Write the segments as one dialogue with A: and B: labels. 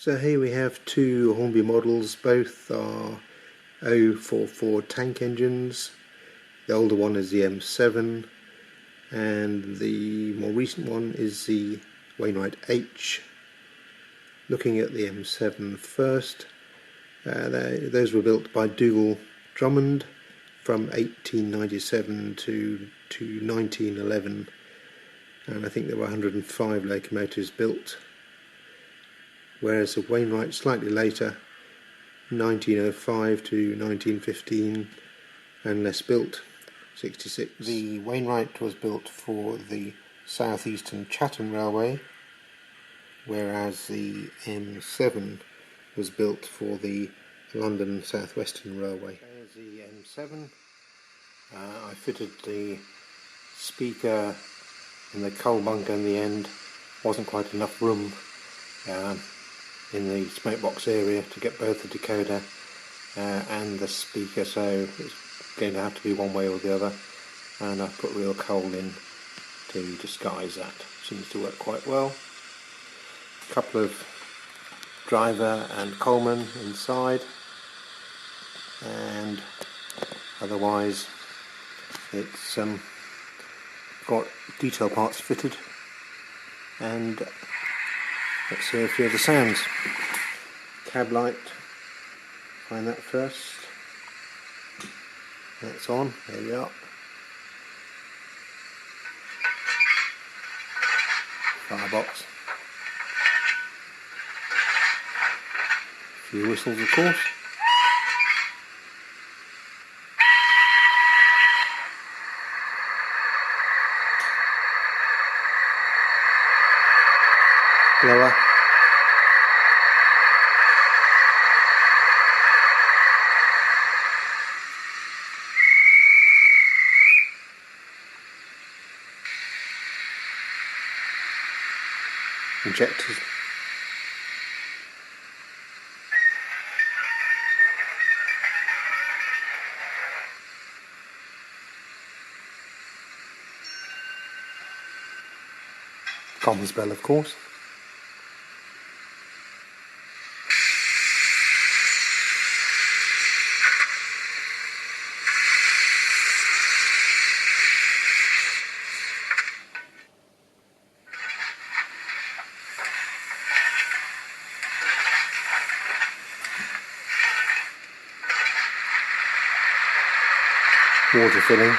A: So here we have two Hornby models, both are 044 tank engines. The older one is the M7 and the more recent one is the Wainwright H. Looking at the M7 first, those were built by Dougal Drummond from 1897 to 1911, and I think there were 105 locomotives built, whereas the Wainwright slightly later, 1905 to 1915, and less built, 66. The Wainwright was built for the South Eastern Chatham Railway, whereas the M7 was built for the London South Western Railway. There's the M7. I fitted the speaker in the coal bunker in the end. Wasn't quite enough room in the smoke box area to get both the decoder and the speaker, so it's going to have to be one way or the other, and I've put real coal in to disguise that. Seems to work quite well. A couple of driver and coalman inside, and otherwise it's got detail parts fitted. And let's hear a few of the sounds. Cab light, find that first. That's on, there we are. Firebox. A few whistles, of course. Blower. Injectors. Comms bell, of course. Water filling.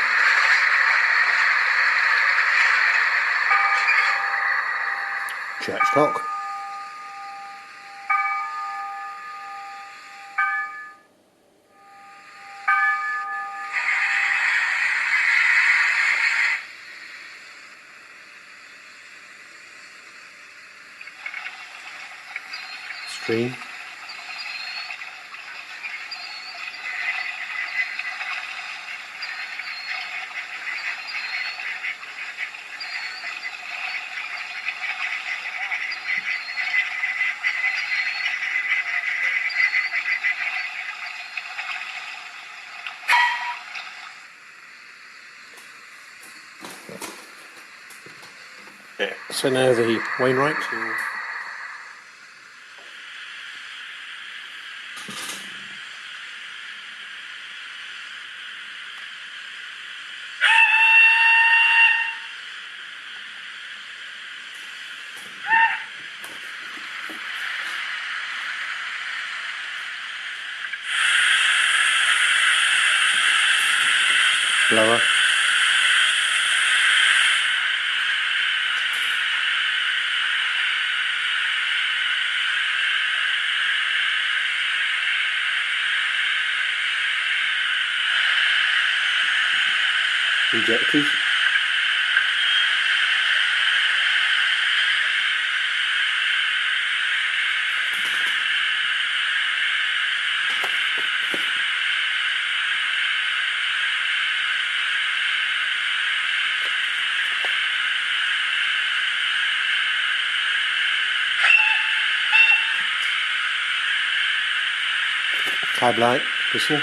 A: Church clock. Stream. So now the Wainwright. Blower. Injectors. Cab light, whistle.